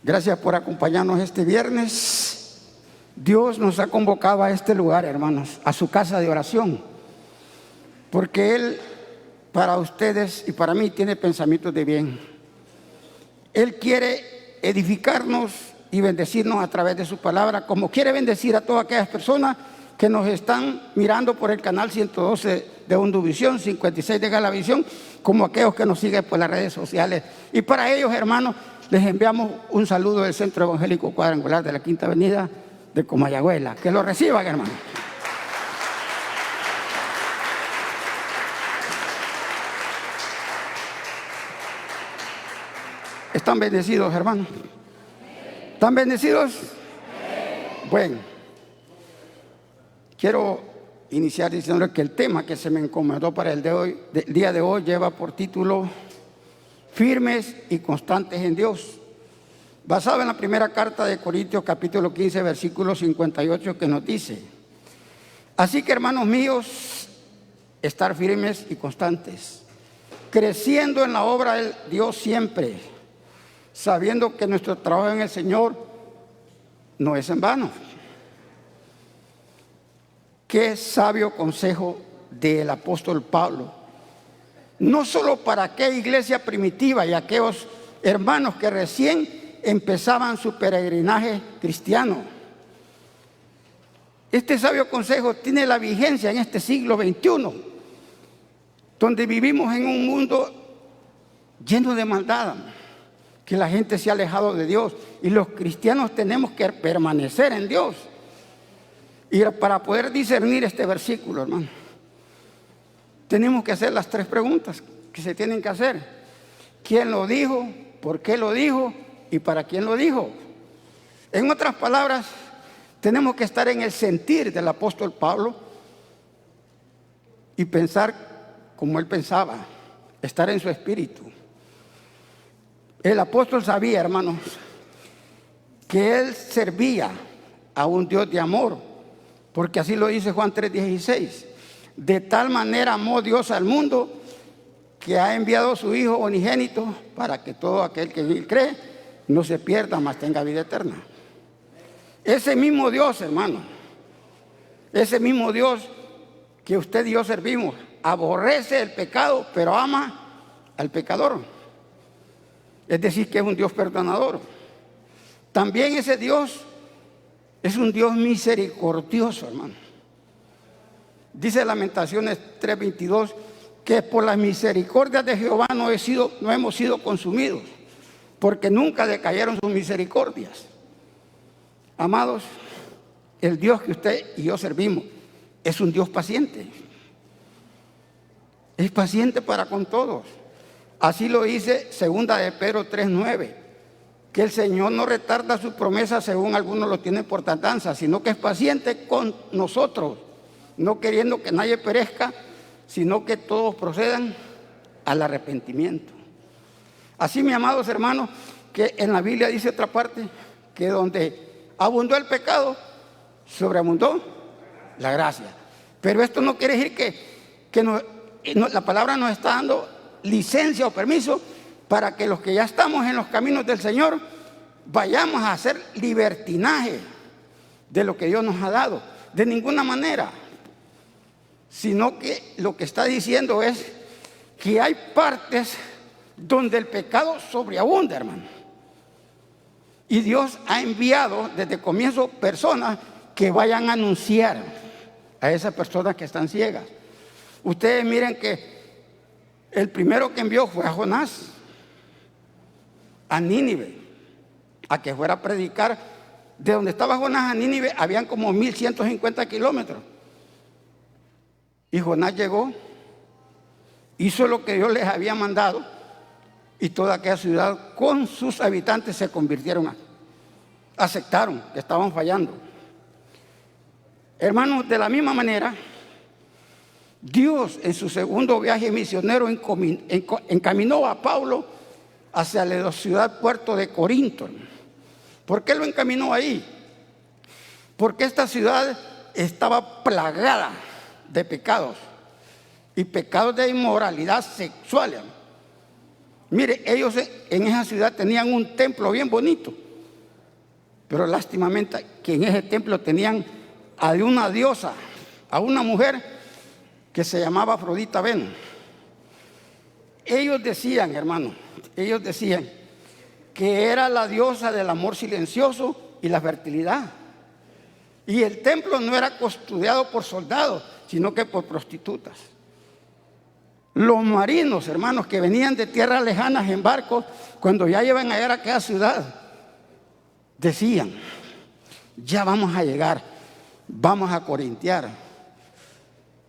Gracias por acompañarnos este viernes. Dios nos ha convocado a este lugar, hermanos, a su casa de oración, porque Él, para ustedes y para mí, tiene pensamientos de bien. Él quiere edificarnos y bendecirnos a través de su palabra, como quiere bendecir a todas aquellas personas que nos están mirando por el canal 112 de Unduvisión, 56 de Galavisión, como aquellos que nos siguen por las redes sociales. Y para ellos, hermanos, les enviamos un saludo del Centro Evangélico Cuadrangular de la Quinta Avenida de Comayagüela. Que lo reciban, hermanos. ¿Están bendecidos, hermanos? ¿Están bendecidos? Bueno, quiero iniciar diciendo que el tema que se me encomendó para el día de hoy lleva por título Firmes y constantes en Dios, basado en la primera carta de Corintios capítulo 15 versículo 58, que nos dice: así que, hermanos míos, estar firmes y constantes, creciendo en la obra de Dios siempre, sabiendo que nuestro trabajo en el Señor no es en vano. Qué sabio consejo del apóstol Pablo, no solo para aquella iglesia primitiva y aquellos hermanos que recién empezaban su peregrinaje cristiano. Este sabio consejo tiene la vigencia en este siglo XXI, donde vivimos en un mundo lleno de maldad, que la gente se ha alejado de Dios, y los cristianos tenemos que permanecer en Dios. Y para poder discernir este versículo, hermano, tenemos que hacer las tres preguntas que se tienen que hacer: ¿quién lo dijo? ¿Por qué lo dijo? ¿Y para quién lo dijo? En otras palabras, tenemos que estar en el sentir del apóstol Pablo y pensar como él pensaba, estar en su espíritu. El apóstol sabía, hermanos, que él servía a un Dios de amor, porque así lo dice Juan 3:16. De tal manera amó Dios al mundo, que ha enviado a su Hijo unigénito, para que todo aquel que en él cree no se pierda, mas tenga vida eterna. Ese mismo Dios, hermano, ese mismo Dios que usted y yo servimos, aborrece el pecado, pero ama al pecador. Es decir, que es un Dios perdonador. También ese Dios es un Dios misericordioso, hermano. Dice Lamentaciones 3:22 que por las misericordias de Jehová no hemos sido consumidos, porque nunca decayeron sus misericordias. Amados, el Dios que usted y yo servimos es un Dios paciente. Es paciente para con todos. Así lo dice 2 de Pedro 3:9, que el Señor no retarda su promesa según algunos lo tienen por tardanza, sino que es paciente con nosotros, no queriendo que nadie perezca, sino que todos procedan al arrepentimiento. Así, mis amados hermanos, que en la Biblia dice otra parte, que donde abundó el pecado, sobreabundó la gracia. Pero esto no quiere decir que la palabra nos está dando licencia o permiso para que los que ya estamos en los caminos del Señor vayamos a hacer libertinaje de lo que Dios nos ha dado. De ninguna manera. Sino que lo que está diciendo es que hay partes donde el pecado sobreabunda, hermano. Y Dios ha enviado desde el comienzo personas que vayan a anunciar a esas personas que están ciegas. Ustedes miren que el primero que envió fue a Jonás, a Nínive, a que fuera a predicar. De donde estaba Jonás a Nínive habían como 1150 kilómetros. Y Jonás llegó, hizo lo que Dios les había mandado, y toda aquella ciudad con sus habitantes se convirtieron, aceptaron que estaban fallando. Hermanos, de la misma manera, Dios en su segundo viaje misionero encaminó a Pablo hacia la ciudad puerto de Corinto. ¿Por qué lo encaminó ahí? Porque esta ciudad estaba plagada de pecados, y pecados de inmoralidad sexual. Mire, ellos en esa ciudad tenían un templo bien bonito, Pero lástimamente que en ese templo tenían a una diosa, a una mujer que se llamaba Afrodita Venus. Ellos decían, hermano, ellos decían que era la diosa del amor silencioso y la fertilidad. Y el templo no era custodiado por soldados, sino que por prostitutas. Los marinos, hermanos, que venían de tierras lejanas en barcos, cuando ya iban a llegar a aquella ciudad, decían, ya vamos a llegar, vamos a corintiar.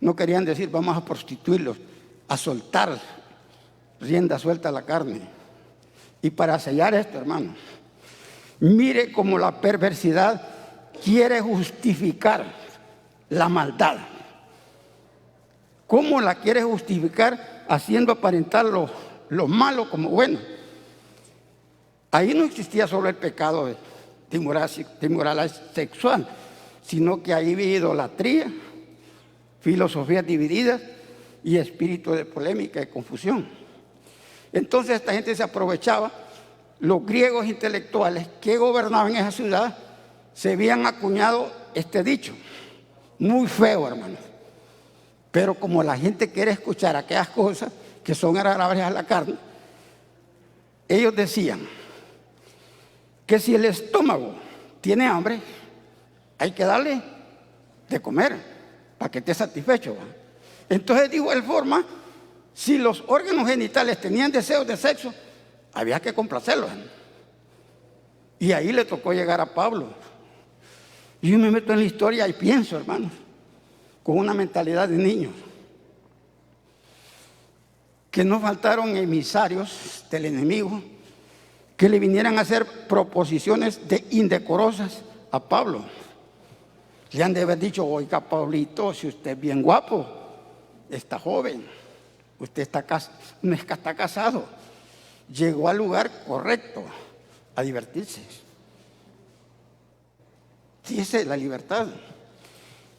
No querían decir, vamos a prostituirlos, a soltar rienda suelta a la carne. Y para sellar esto, hermano, mire cómo la perversidad quiere justificar la maldad. ¿Cómo la quiere justificar? Haciendo aparentar lo malo como bueno. Ahí no existía solo el pecado de inmoralidad sexual, sino que ahí había idolatría, filosofías divididas y espíritu de polémica y confusión. Entonces esta gente se aprovechaba. Los griegos intelectuales que gobernaban esa ciudad se habían acuñado este dicho, muy feo, hermano. Pero como la gente quiere escuchar aquellas cosas que son agradables a la carne, ellos decían que si el estómago tiene hambre, hay que darle de comer para que esté satisfecho, ¿va? Entonces, de igual forma, si los órganos genitales tenían deseos de sexo, había que complacerlos. Y ahí le tocó llegar a Pablo. Y yo me meto en la historia y pienso, hermanos, con una mentalidad de niños, que no faltaron emisarios del enemigo que le vinieran a hacer proposiciones indecorosas a Pablo. Le han de haber dicho, oiga, Pablito, si usted es bien guapo, está joven, usted está casado, llegó al lugar correcto a divertirse. Sí, esa es la libertad.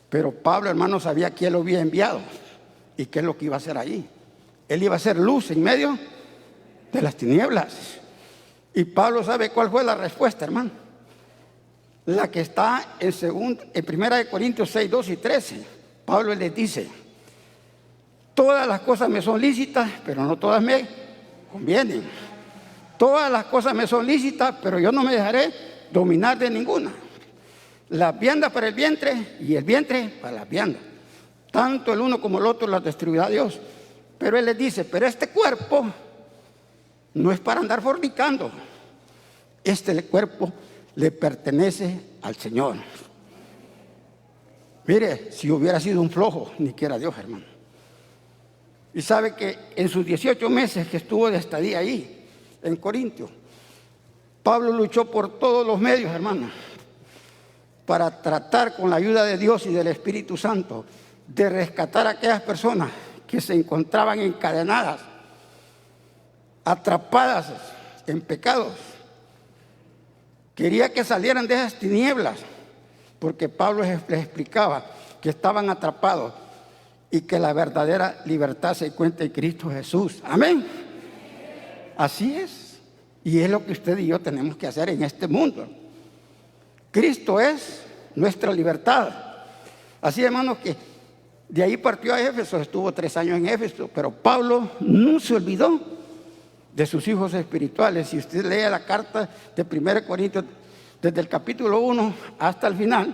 Pero Pablo, hermano, sabía quién lo había enviado y qué es lo que iba a hacer ahí. Él iba a ser luz en medio de las tinieblas. Y Pablo sabe cuál fue la respuesta, hermano. La que está en 1 Corintios 6, 2 y 13. Pablo les dice, todas las cosas me son lícitas, pero no todas me convienen. Todas las cosas me son lícitas, pero yo no me dejaré dominar de ninguna. Las viandas para el vientre y el vientre para las viandas. Tanto el uno como el otro las distribuirá Dios. Pero él les dice, pero este cuerpo no es para andar fornicando. Este cuerpo le pertenece al Señor. Mire, si hubiera sido un flojo, ni quiera Dios, hermano. Y sabe que en sus 18 meses que estuvo de estadía ahí, en Corintio, Pablo luchó por todos los medios, hermano, para tratar con la ayuda de Dios y del Espíritu Santo de rescatar a aquellas personas que se encontraban encadenadas, atrapadas en pecados. Quería que salieran de esas tinieblas, porque Pablo les explicaba que estaban atrapados y que la verdadera libertad se encuentra en Cristo Jesús. Amén. Así es. Y es lo que usted y yo tenemos que hacer en este mundo. Cristo es nuestra libertad. Así, hermanos, que de ahí partió a Éfeso, estuvo 3 años en Éfeso, pero Pablo no se olvidó de sus hijos espirituales. Si usted lee la carta de 1 Corintios, desde el capítulo 1 hasta el final,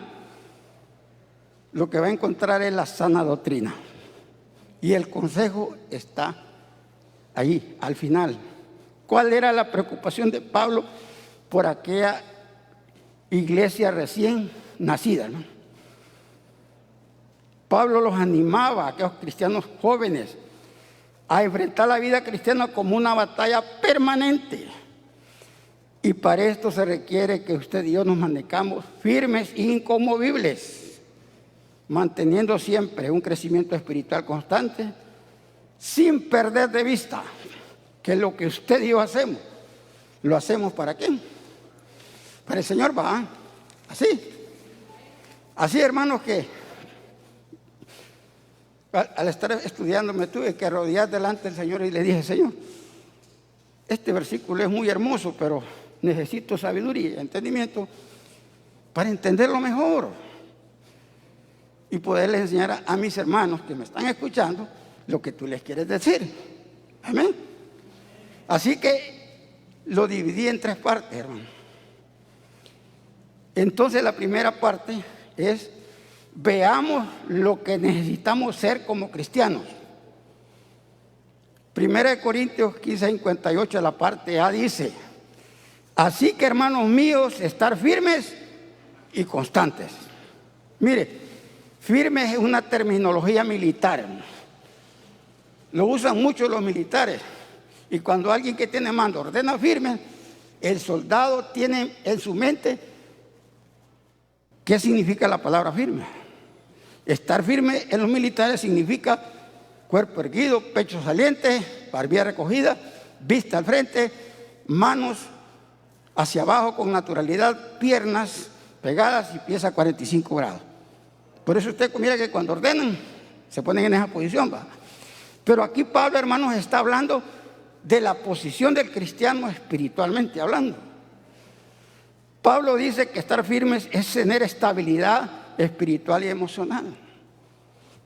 lo que va a encontrar es la sana doctrina. Y el consejo está ahí, al final. ¿Cuál era la preocupación de Pablo por aquella iglesia recién nacida, ¿no? Pablo los animaba a aquellos cristianos jóvenes a enfrentar la vida cristiana como una batalla permanente. Y para esto se requiere que usted y yo nos mantengamos firmes e inconmovibles, manteniendo siempre un crecimiento espiritual constante, sin perder de vista que lo que usted y yo hacemos, ¿lo hacemos para quién? Para el Señor, va. Así, hermanos, que al estar estudiando me tuve que arrodillar delante del Señor y le dije, Señor, este versículo es muy hermoso, pero necesito sabiduría y entendimiento para entenderlo mejor y poderles enseñar a mis hermanos que me están escuchando lo que tú les quieres decir. Amén. Así que lo dividí en 3 partes, hermano. Entonces la primera parte es: veamos lo que necesitamos ser como cristianos. 1 Corintios 15:58, la parte A dice: así que, hermanos míos, estar firmes y constantes. Mire, firmes es una terminología militar, hermano. Lo usan mucho los militares. Y cuando alguien que tiene mando ordena firme, el soldado tiene en su mente qué significa la palabra firme. Estar firme en los militares significa cuerpo erguido, pecho saliente, barbilla recogida, vista al frente, manos hacia abajo con naturalidad, piernas pegadas y pies a 45 grados. Por eso usted mira que cuando ordenan se ponen en esa posición, ¿va? Pero aquí Pablo, hermanos, está hablando de la posición del cristiano espiritualmente hablando. Pablo dice que estar firmes es tener estabilidad espiritual y emocional.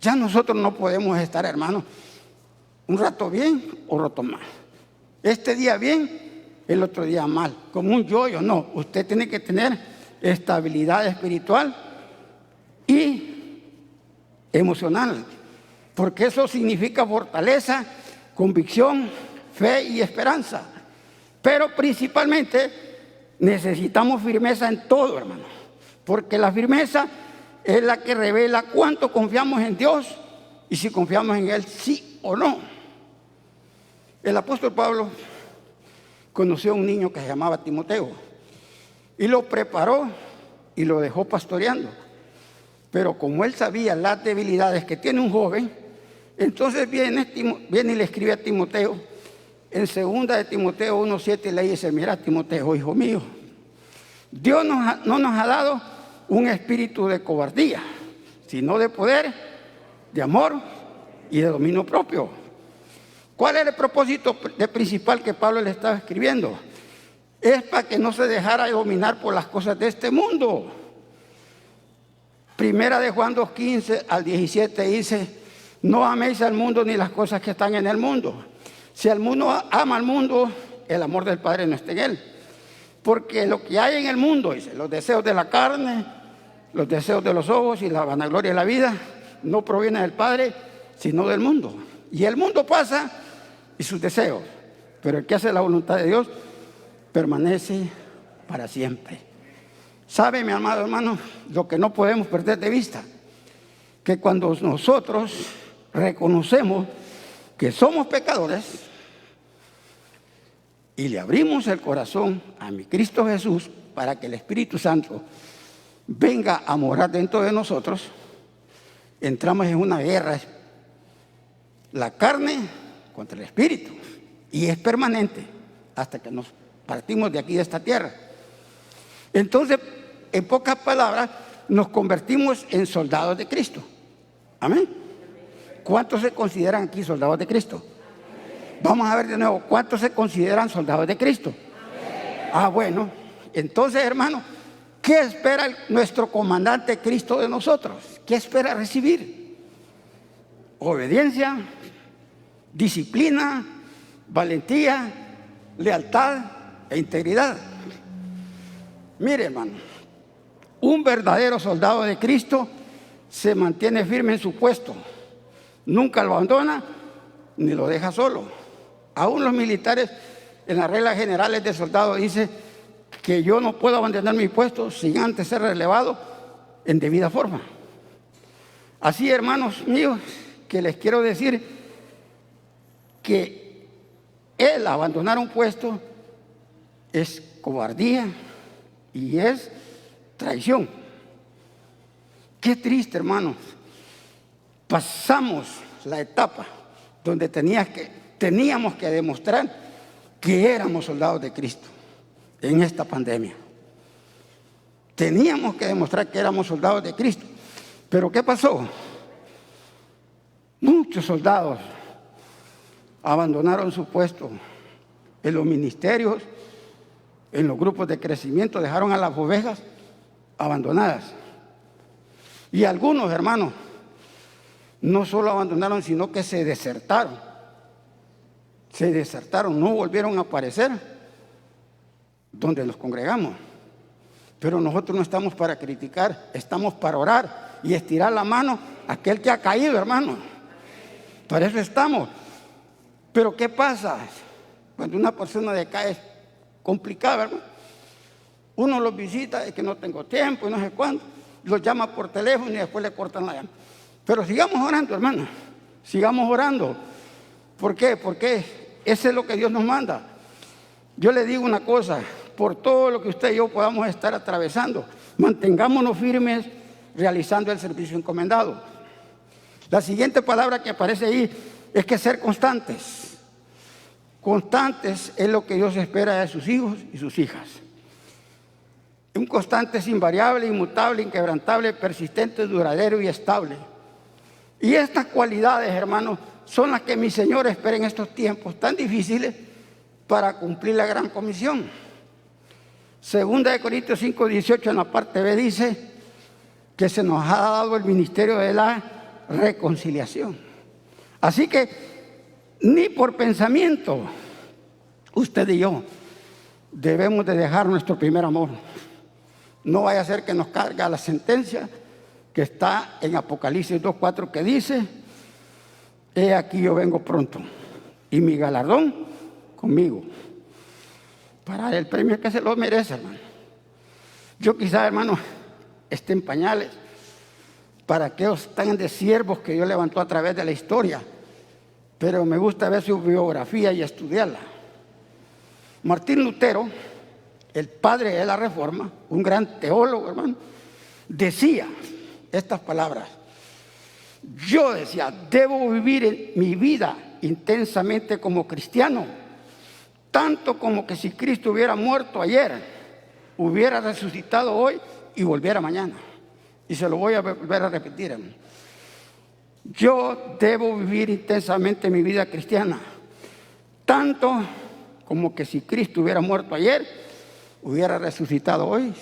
Ya nosotros no podemos estar, hermanos, un rato bien o rato mal. Este día bien, el otro día mal, como un yo-yo. No, usted tiene que tener estabilidad espiritual y emocional, porque eso significa fortaleza, convicción, fe y esperanza. Pero principalmente necesitamos firmeza en todo, hermano, porque la firmeza es la que revela cuánto confiamos en Dios y si confiamos en Él, sí o no. El apóstol Pablo conoció a un niño que se llamaba Timoteo y lo preparó y lo dejó pastoreando. Pero como él sabía las debilidades que tiene un joven, entonces viene y le escribe a Timoteo en 2 de Timoteo 1:7 y le dice: mira, Timoteo, hijo mío, Dios no nos ha dado un espíritu de cobardía, sino de poder, de amor y de dominio propio. ¿Cuál era el propósito principal que Pablo le estaba escribiendo? Es para que no se dejara dominar por las cosas de este mundo. Primera de Juan 2:15 al 17 dice: no améis al mundo ni las cosas que están en el mundo. Si el mundo ama al mundo, el amor del Padre no está en él. Porque lo que hay en el mundo, dice, los deseos de la carne, los deseos de los ojos y la vanagloria de la vida, no provienen del Padre, sino del mundo. Y el mundo pasa y sus deseos, pero el que hace la voluntad de Dios permanece para siempre. ¿Sabe, mi amado hermano, lo que no podemos perder de vista? Que cuando nosotros reconocemos que somos pecadores y le abrimos el corazón a mi Cristo Jesús para que el Espíritu Santo venga a morar dentro de nosotros, entramos en una guerra, la carne contra el Espíritu, y es permanente hasta que nos partimos de aquí, de esta tierra. Entonces, en pocas palabras, nos convertimos en soldados de Cristo. Amén. ¿Cuántos se consideran aquí soldados de Cristo? Vamos a ver de nuevo, ¿cuántos se consideran soldados de Cristo? Ah, bueno, entonces, hermano, ¿qué espera nuestro comandante Cristo de nosotros? ¿Qué espera recibir? Obediencia, disciplina, valentía, lealtad e integridad. Mire, hermano, un verdadero soldado de Cristo se mantiene firme en su puesto, nunca lo abandona ni lo deja solo. Aún los militares, en las reglas generales de soldado, dice que yo no puedo abandonar mi puesto sin antes ser relevado en debida forma. Así, hermanos míos, que les quiero decir que el abandonar un puesto es cobardía y es traición. Qué triste, hermanos. Pasamos la etapa donde teníamos que demostrar que éramos soldados de Cristo en esta pandemia. Teníamos que demostrar que éramos soldados de Cristo. Pero ¿qué pasó? Muchos soldados abandonaron su puesto en los ministerios, en los grupos de crecimiento, dejaron a las ovejas abandonadas. Y algunos, hermanos, no solo abandonaron, sino que se desertaron. Se desertaron, no volvieron a aparecer donde nos congregamos. Pero nosotros no estamos para criticar, estamos para orar y estirar la mano a aquel que ha caído, hermano. Para eso estamos. Pero ¿qué pasa? Cuando una persona decae es complicado, hermano. Uno los visita, es que no tengo tiempo y no sé cuándo. Los llama por teléfono y después le cortan la llamada. Pero sigamos orando, hermano. Sigamos orando. ¿Por qué? Porque ese es lo que Dios nos manda. Yo le digo una cosa, por todo lo que usted y yo podamos estar atravesando, mantengámonos firmes realizando el servicio encomendado. La siguiente palabra que aparece ahí es que ser constantes. Constantes es lo que Dios espera de sus hijos y sus hijas. Un constante es invariable, inmutable, inquebrantable, persistente, duradero y estable. Y estas cualidades, hermanos, son las que mi Señor espera en estos tiempos tan difíciles para cumplir la gran comisión. Segunda de Corintios 5:18 en la parte B dice que se nos ha dado el ministerio de la reconciliación. Así que ni por pensamiento usted y yo debemos de dejar nuestro primer amor. No vaya a ser que nos cargue la sentencia que está en Apocalipsis 2:4 que dice: he aquí yo vengo pronto y mi galardón conmigo, para dar el premio que se lo merece, hermano. Yo quizá, hermano, esté en pañales para aquellos tan de siervos que Dios levantó a través de la historia, pero me gusta ver su biografía y estudiarla. Martín Lutero, el padre de la Reforma, un gran teólogo, hermano, decía estas palabras: yo decía, debo vivir en mi vida intensamente como cristiano, tanto como que si Cristo hubiera muerto ayer, hubiera resucitado hoy y volviera mañana. Y se lo voy a volver a repetir, hermano. Yo debo vivir intensamente mi vida cristiana, tanto como que si Cristo hubiera muerto ayer, hubiera resucitado hoy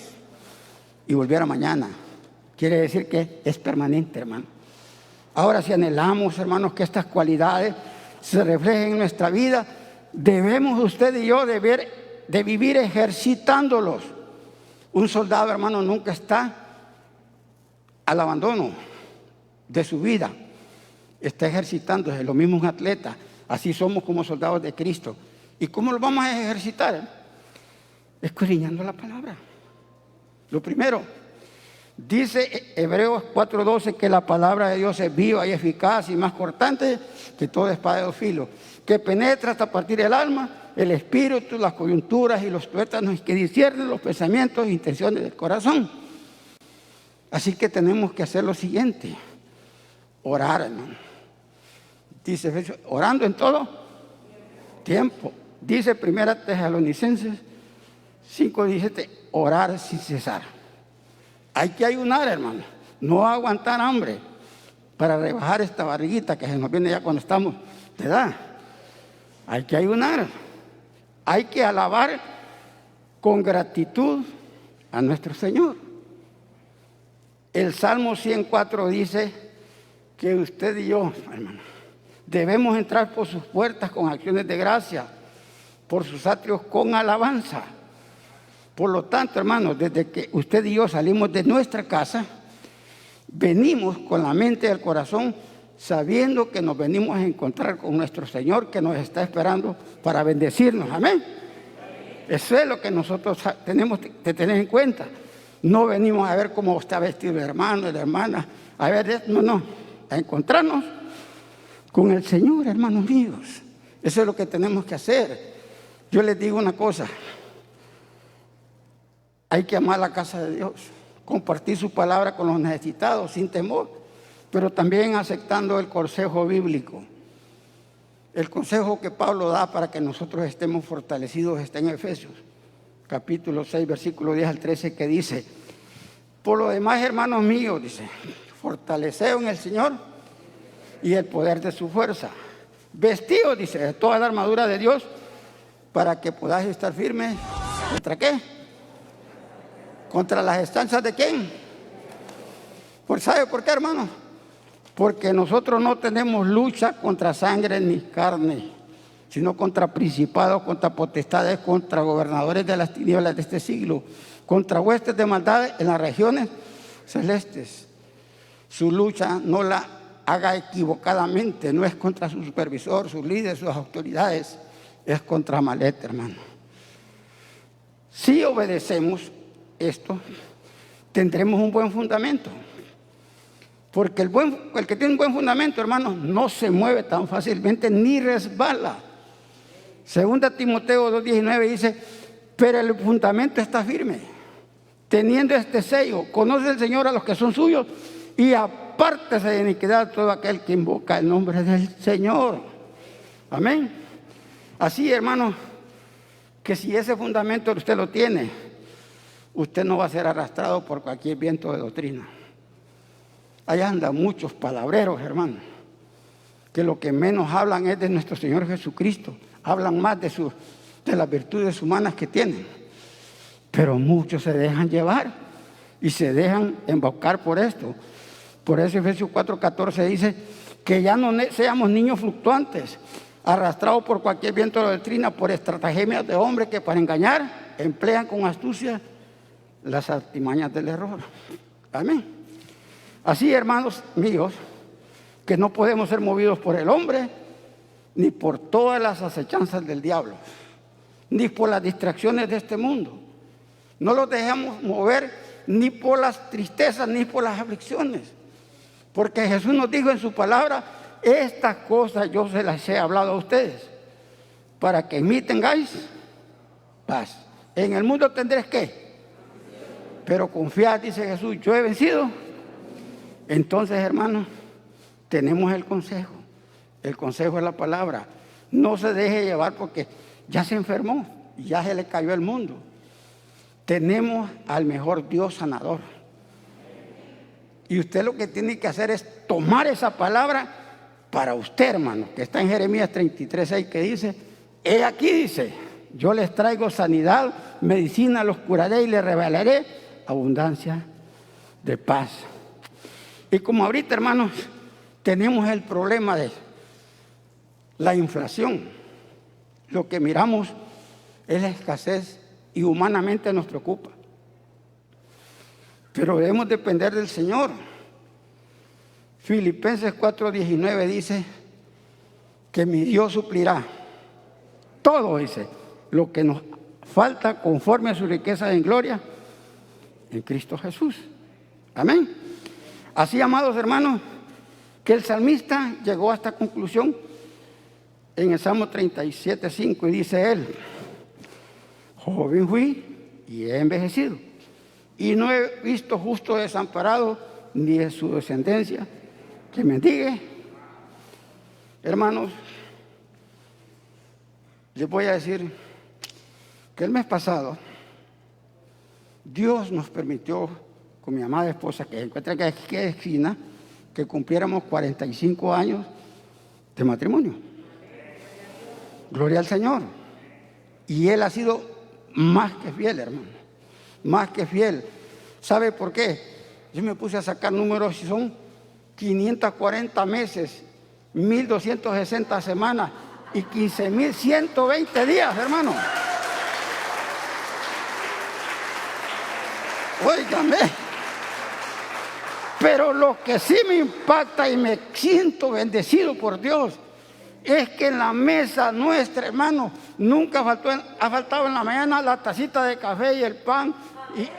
y volviera mañana. Quiere decir que es permanente, hermano. Ahora, si anhelamos, hermanos, que estas cualidades se reflejen en nuestra vida, debemos usted y yo de vivir ejercitándolos. Un soldado, hermano, nunca está al abandono de su vida. Está ejercitándose. Lo mismo un atleta. Así somos como soldados de Cristo. ¿Y cómo lo vamos a ejercitar? Escudriñando la palabra. Lo primero, dice Hebreos 4:12 que la palabra de Dios es viva y eficaz y más cortante que toda espada de dos filos, que penetra hasta partir el alma, el espíritu, las coyunturas y los tuétanos, que disciernen los pensamientos e intenciones del corazón. Así que tenemos que hacer lo siguiente: orar, hermano. Dice, orando en todo tiempo. Dice 1 Tesalonicenses 5:17, orar sin cesar. Hay que ayunar, hermano, no aguantar hambre para rebajar esta barriguita que se nos viene ya cuando estamos de edad. Hay que ayunar, hay que alabar con gratitud a nuestro Señor. El Salmo 104 dice que usted y yo, hermano, debemos entrar por sus puertas con acciones de gracia, por sus atrios con alabanza. Por lo tanto, hermanos, desde que usted y yo salimos de nuestra casa, venimos con la mente y el corazón sabiendo que nos venimos a encontrar con nuestro Señor, que nos está esperando para bendecirnos. Amén. Eso es lo que nosotros tenemos que tener en cuenta. No venimos a ver cómo está vestido el hermano, la hermana, a ver, no, a encontrarnos con el Señor, hermanos míos. Eso es lo que tenemos que hacer. Yo les digo una cosa: hay que amar la casa de Dios, compartir su palabra con los necesitados sin temor, pero también aceptando el consejo bíblico. El consejo que Pablo da para que nosotros estemos fortalecidos está en Efesios, capítulo 6, versículo 10 al 13, que dice: por lo demás, hermanos míos, dice, fortaleceos en el Señor y el poder de su fuerza. Vestidos, dice, de toda la armadura de Dios para que podáis estar firmes. ¿Contra qué? ¿Contra las estancias de quién? ¿Sabe por qué, hermano? Porque nosotros no tenemos lucha contra sangre ni carne, sino contra principados, contra potestades, contra gobernadores de las tinieblas de este siglo, contra huestes de maldad en las regiones celestes. Su lucha no la haga equivocadamente, no es contra su supervisor, sus líderes, sus autoridades, es contra Amalet, hermano. Si obedecemos esto, tendremos un buen fundamento. Porque el que tiene un buen fundamento, hermano, no se mueve tan fácilmente ni resbala. Segunda Timoteo 2:19 dice, pero el fundamento está firme, teniendo este sello, conoce el Señor a los que son suyos y apártese de iniquidad todo aquel que invoca el nombre del Señor. Amén. Así, hermano, que si ese fundamento usted lo tiene, usted no va a ser arrastrado por cualquier viento de doctrina. Ahí andan muchos palabreros, hermano, que lo que menos hablan es de nuestro Señor Jesucristo. Hablan más de las virtudes humanas que tienen. Pero muchos se dejan llevar y se dejan embaucar por esto. Por eso Efesios 4:14 dice que ya no seamos niños fluctuantes, arrastrados por cualquier viento de doctrina, por estratagemas de hombres que para engañar emplean con astucia las artimañas del error. Amén. Así, hermanos míos, que no podemos ser movidos por el hombre, ni por todas las acechanzas del diablo, ni por las distracciones de este mundo. No los dejamos mover ni por las tristezas, ni por las aflicciones. Porque Jesús nos dijo en su palabra, estas cosas yo se las he hablado a ustedes, para que en mí tengáis paz. En el mundo tendréis ¿qué? Pero confiad, dice Jesús, yo he vencido. Entonces, hermanos, tenemos el consejo. El consejo es la palabra. No se deje llevar porque ya se enfermó, ya se le cayó el mundo. Tenemos al mejor Dios sanador. Y usted lo que tiene que hacer es tomar esa palabra para usted, hermano, que está en Jeremías 33:6, que dice, he aquí, dice, yo les traigo sanidad, medicina, los curaré y les revelaré abundancia de paz. Y como ahorita, hermanos, tenemos el problema de la inflación, lo que miramos es la escasez y humanamente nos preocupa. Pero debemos depender del Señor. Filipenses 4:19 dice que mi Dios suplirá todo, dice, lo que nos falta conforme a su riqueza en gloria en Cristo Jesús. Amén. Así, amados hermanos, que el salmista llegó a esta conclusión en el Salmo 37:5 y dice él, joven fui y he envejecido y no he visto justo desamparado ni de su descendencia que mendigue. Hermanos, les voy a decir que el mes pasado Dios nos permitió con mi amada esposa, que se encuentra aquí en esquina, que cumpliéramos 45 años de matrimonio. Gloria al Señor. Y Él ha sido más que fiel, hermano. Más que fiel. ¿Sabe por qué? Yo me puse a sacar números y son 540 meses, 1,260 semanas y 15,120 días, hermano. Óigame. Pero lo que sí me impacta y me siento bendecido por Dios es que en la mesa nuestra, hermano, nunca ha faltado en la mañana la tacita de café y el pan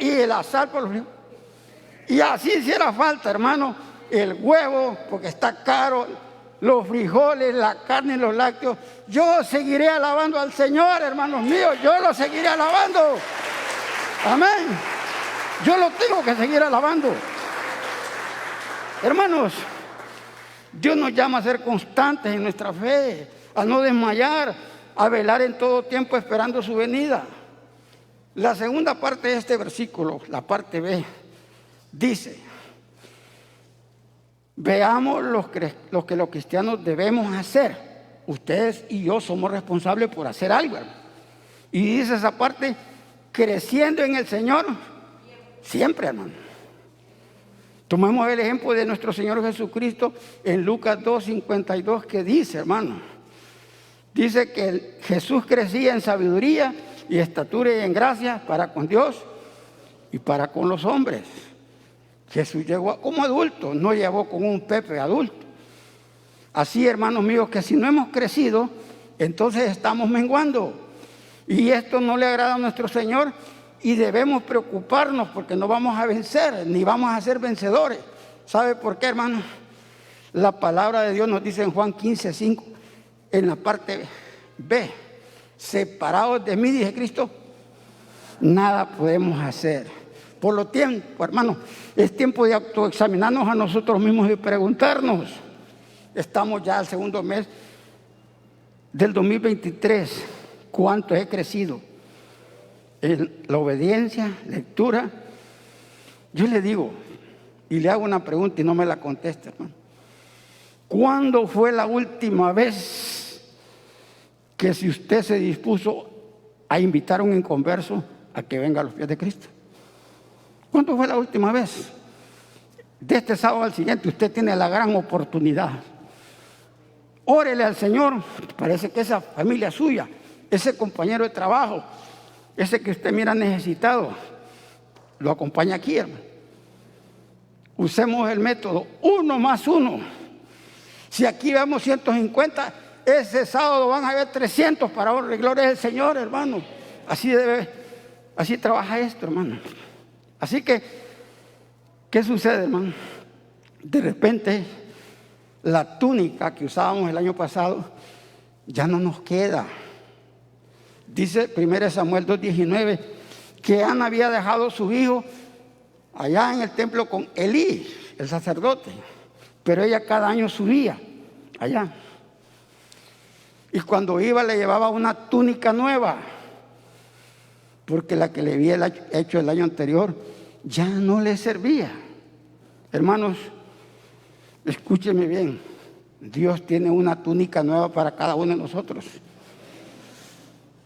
y el azar por los frijoles. Y así hiciera falta, hermano, el huevo, porque está caro, los frijoles, la carne y los lácteos. Yo seguiré alabando al Señor, hermanos míos, yo lo seguiré alabando. Amén. Yo lo tengo que seguir alabando. Hermanos, Dios nos llama a ser constantes en nuestra fe, a no desmayar, a velar en todo tiempo esperando su venida. La segunda parte de este versículo, la parte B, dice, veamos lo que los cristianos debemos hacer. Ustedes y yo somos responsables por hacer algo, hermano. Y dice esa parte, creciendo en el Señor Siempre, hermano. Tomemos el ejemplo de nuestro Señor Jesucristo en Lucas 2:52, que dice, hermano, dice que Jesús crecía en sabiduría y estatura y en gracia para con Dios y para con los hombres. Jesús llegó como adulto, no llegó como un Pepe adulto. Así, hermanos míos, que si no hemos crecido, entonces estamos menguando. Y esto no le agrada a nuestro Señor y debemos preocuparnos porque no vamos a vencer, ni vamos a ser vencedores. ¿Sabe por qué, hermano? La palabra de Dios nos dice en Juan 15:5, en la parte B, separados de mí, dice Cristo, nada podemos hacer. Por lo tiempo, hermano, es tiempo de autoexaminarnos a nosotros mismos y preguntarnos. Estamos ya al segundo mes del 2023. ¿Cuánto he crecido en la obediencia, lectura? Yo le digo, y le hago una pregunta y no me la contesta, hermano. ¿Cuándo fue la última vez que si usted se dispuso a invitar a un inconverso a que venga a los pies de Cristo? ¿Cuándo fue la última vez? De este sábado al siguiente usted tiene la gran oportunidad. Órele al Señor. Parece que esa familia suya, ese compañero de trabajo, ese que usted mira necesitado, lo acompaña aquí, hermano. Usemos el método 1 más 1. Si aquí vemos 150, ese sábado van a haber 300 para honra y gloria del Señor, hermano. Así trabaja esto, hermano. Así que, ¿qué sucede, hermano? De repente, la túnica que usábamos el año pasado ya no nos queda. Dice 1 Samuel 2:19 que Ana había dejado a su hijo allá en el templo con Elí, el sacerdote, pero ella cada año subía allá. Y cuando iba le llevaba una túnica nueva, porque la que le había hecho el año anterior ya no le servía. Hermanos, escúcheme bien, Dios tiene una túnica nueva para cada uno de nosotros.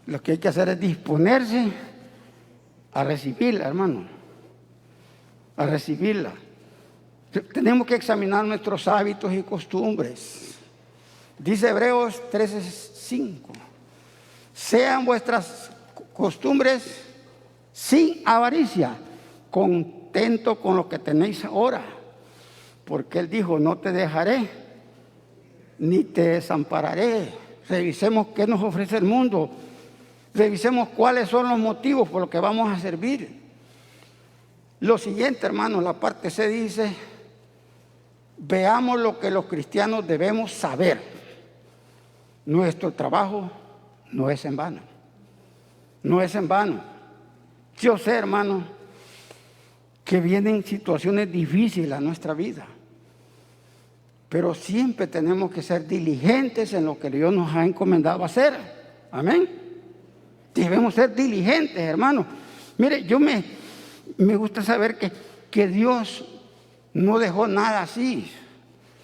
Lo que hay que hacer es disponerse a recibirla, hermano, a recibirla. Tenemos que examinar nuestros hábitos y costumbres. Dice Hebreos 13:5, sean vuestras costumbres sin avaricia, contento con lo que tenéis ahora, porque Él dijo, no te dejaré ni te desampararé. Revisemos qué nos ofrece el mundo, revisemos cuáles son los motivos por los que vamos a servir. Lo siguiente, hermanos, la parte C dice, veamos lo que los cristianos debemos saber. Nuestro trabajo no es en vano. No es en vano. Yo sé, hermano, que vienen situaciones difíciles a nuestra vida, pero siempre tenemos que ser diligentes en lo que Dios nos ha encomendado hacer. Amén. Debemos ser diligentes, hermano. Mire, yo me gusta saber que Dios no dejó nada así.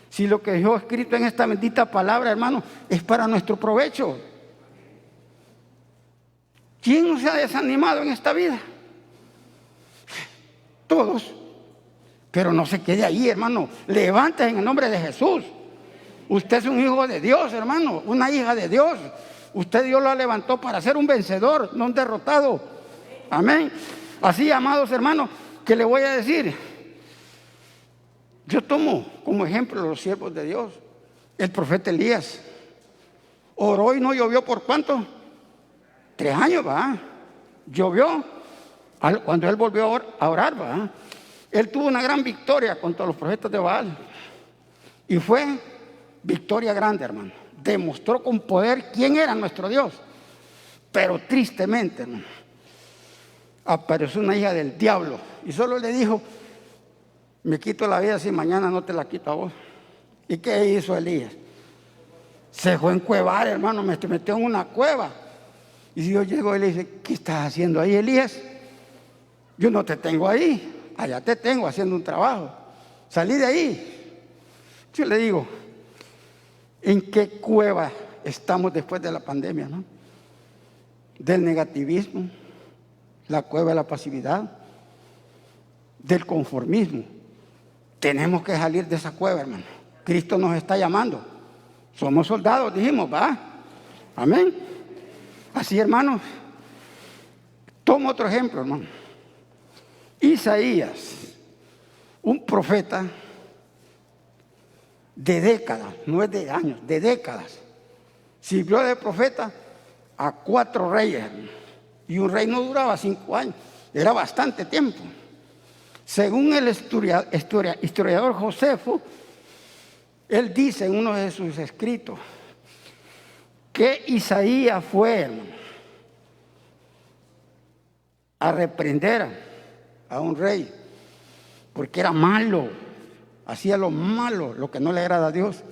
Si lo que dejó escrito en esta bendita palabra, hermano, es para nuestro provecho. ¿Quién no se ha desanimado en esta vida? Todos. Pero no se quede ahí, hermano. Levántese en el nombre de Jesús. Usted es un hijo de Dios, hermano, una hija de Dios. Usted Dios lo levantó para ser un vencedor, no un derrotado. Amén. Así, amados hermanos, que le voy a decir, yo tomo como ejemplo los siervos de Dios. El profeta Elías oró y no llovió por ¿cuánto? 3 años, ¿va? Llovió cuando él volvió a orar, ¿va? Él tuvo una gran victoria contra los profetas de Baal. Y fue victoria grande, hermano. Demostró con poder quién era nuestro Dios. Pero tristemente, hermano, apareció una hija del diablo y solo le dijo, me quito la vida si mañana no te la quito a vos. ¿Y qué hizo Elías? Se dejó encuevar, hermano, me metió en una cueva. Y Dios llegó y le dice, ¿qué estás haciendo ahí, Elías? Yo no te tengo ahí, allá te tengo haciendo un trabajo. Salí de ahí. Yo le digo, ¿en qué cueva estamos después de la pandemia, no? Del negativismo, la cueva de la pasividad, del conformismo. Tenemos que salir de esa cueva, hermano. Cristo nos está llamando. Somos soldados, dijimos, ¿va? Amén. Así, hermanos. Tomo otro ejemplo, hermano. Isaías, un profeta de décadas, no es de años, de décadas. Sirvió de profeta a 4 reyes. Y un rey no duraba 5 años. Era bastante tiempo. Según el historiador Josefo, él dice en uno de sus escritos que Isaías fue, hermano, a reprender a un rey porque era malo, hacía lo malo, lo que no le agrada a Dios.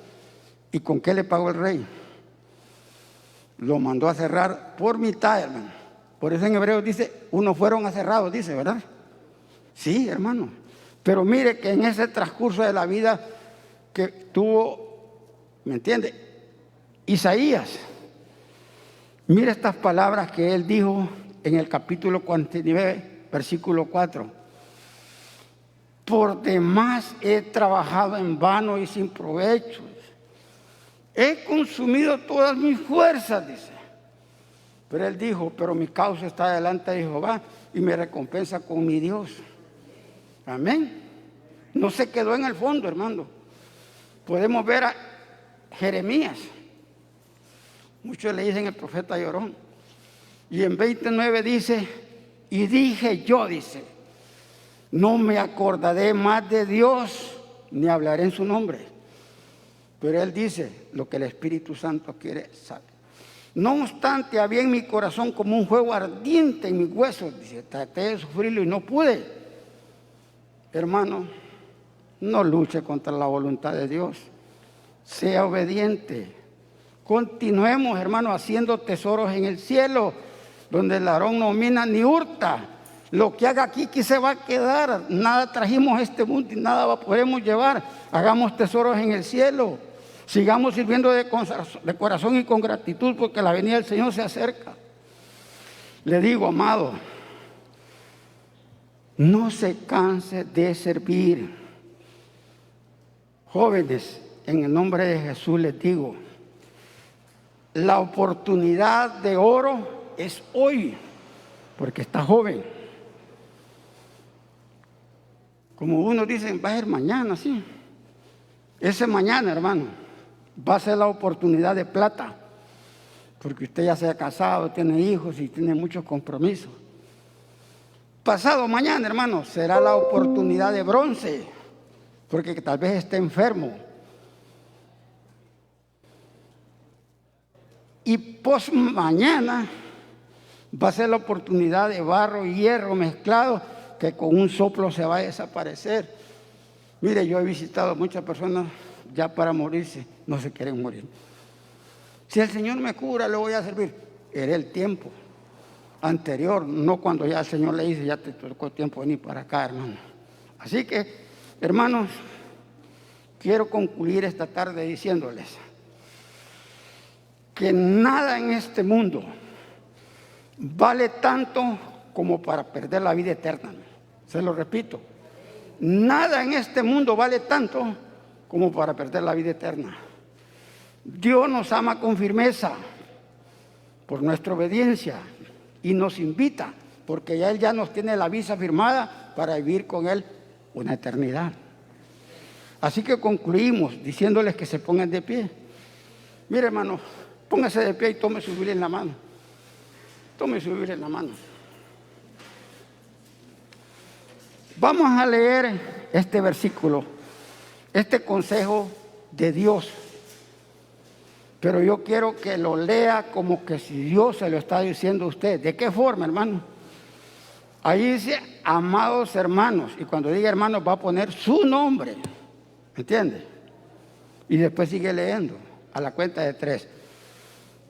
¿Y con qué le pagó el rey? Lo mandó a cerrar por mitad, hermano. Por eso en Hebreos dice, unos fueron aserrados, dice, ¿verdad? Sí, hermano. Pero mire que en ese transcurso de la vida que tuvo, ¿me entiende? Isaías, mire estas palabras que él dijo en el capítulo 49, versículo 4. Por demás he trabajado en vano y sin provecho. He consumido todas mis fuerzas, dice. Pero él dijo, pero mi causa está delante de Jehová y me recompensa con mi Dios. Amén. No se quedó en el fondo, hermano. Podemos ver a Jeremías. Muchos le dicen el profeta llorón. Y en 29 dice, y dije yo, dice, no me acordaré más de Dios, ni hablaré en su nombre. Pero él dice lo que el Espíritu Santo quiere saber. No obstante, había en mi corazón como un fuego ardiente en mis huesos. Dice, traté de sufrirlo y no pude. Hermano, no luche contra la voluntad de Dios. Sea obediente. Continuemos, hermano, haciendo tesoros en el cielo, donde el ladrón no mina ni hurta. Lo que haga aquí se va a quedar. Nada trajimos a este mundo y nada podemos llevar. Hagamos tesoros en el cielo. Sigamos sirviendo de corazón y con gratitud, porque la venida del Señor se acerca. Le digo, amado, no se canse de servir. Jóvenes, en el nombre de Jesús les digo, la oportunidad de oro es hoy, porque está joven. Como unos dicen, va a ser mañana, sí. Ese mañana, hermano, va a ser la oportunidad de plata, porque usted ya se ha casado, tiene hijos y tiene muchos compromisos. Pasado mañana, hermano, será la oportunidad de bronce, porque tal vez esté enfermo. Y post mañana va a ser la oportunidad de barro y hierro mezclado, que con un soplo se va a desaparecer. Mire, yo he visitado a muchas personas ya para morirse, no se quieren morir. Si el Señor me cura, le voy a servir. Era el tiempo anterior, no cuando ya el Señor le dice, ya te tocó tiempo de venir para acá, hermano. Así que, hermanos, quiero concluir esta tarde diciéndoles que nada en este mundo vale tanto como para perder la vida eterna. Se lo repito, nada en este mundo vale tanto como para perder la vida eterna. Dios nos ama con firmeza por nuestra obediencia y nos invita, porque ya Él ya nos tiene la visa firmada para vivir con Él una eternidad. Así que concluimos diciéndoles que se pongan de pie. Mire, hermano, póngase de pie y tome su Biblia en la mano. Tome su Biblia en la mano. Vamos a leer este versículo, este consejo de Dios. Pero yo quiero que lo lea como que si Dios se lo está diciendo a usted. ¿De qué forma, hermano? Ahí dice, amados hermanos. Y cuando diga hermanos va a poner su nombre. ¿Me entiende? Y después sigue leyendo a la cuenta de 3.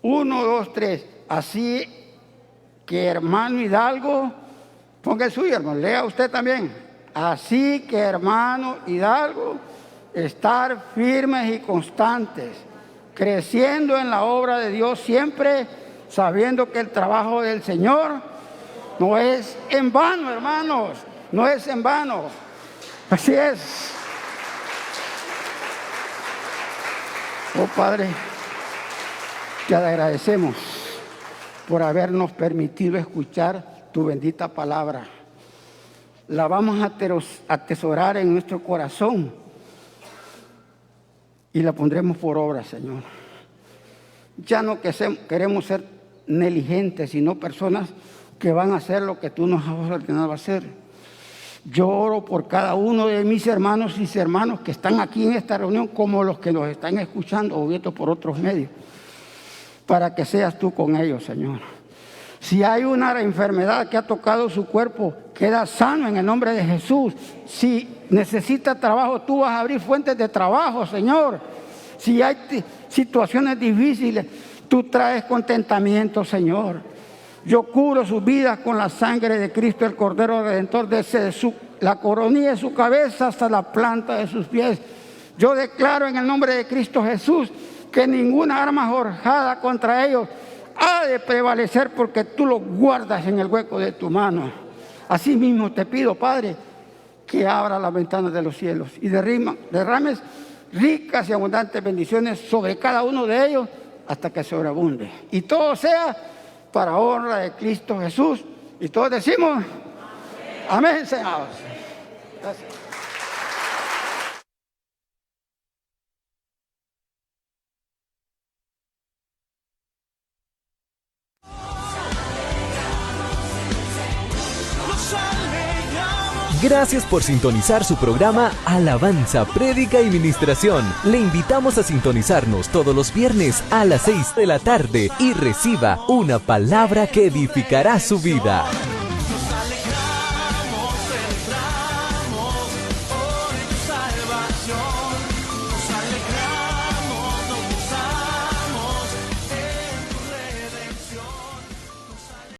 1, 2, 3. Así que hermano Hidalgo, ponga el suyo, hermano. Lea usted también. Así que hermano Hidalgo, estar firmes y constantes, creciendo en la obra de Dios siempre, sabiendo que el trabajo del Señor no es en vano, hermanos. No es en vano. Así es. Oh Padre, te agradecemos por habernos permitido escuchar tu bendita palabra. La vamos a atesorar en nuestro corazón y la pondremos por obra, Señor. Ya no queremos ser negligentes, sino personas que van a hacer lo que tú nos has ordenado hacer. Yo oro por cada uno de mis hermanos y hermanos que están aquí en esta reunión, como los que nos están escuchando o viendo por otros medios, para que seas tú con ellos, Señor. Si hay una enfermedad que ha tocado su cuerpo, queda sano en el nombre de Jesús. Si necesita trabajo, tú vas a abrir fuentes de trabajo, Señor. Si hay situaciones difíciles, tú traes contentamiento, Señor. Yo curo sus vidas con la sangre de Cristo, el Cordero Redentor, desde la coronilla de su cabeza hasta la planta de sus pies. Yo declaro en el nombre de Cristo Jesús que ninguna arma forjada contra ellos ha de prevalecer, porque tú los guardas en el hueco de tu mano. Así mismo te pido, Padre, que abra las ventanas de los cielos y derrames ricas y abundantes bendiciones sobre cada uno de ellos hasta que sobreabunde. Y todo sea para honra de Cristo Jesús. Y todos decimos, amén, Señor. Gracias. Gracias por sintonizar su programa Alabanza, Prédica y Ministración. Le invitamos a sintonizarnos todos los viernes a las 6 de la tarde y reciba una palabra que edificará su vida. Nos alegramos, celebramos por tu salvación.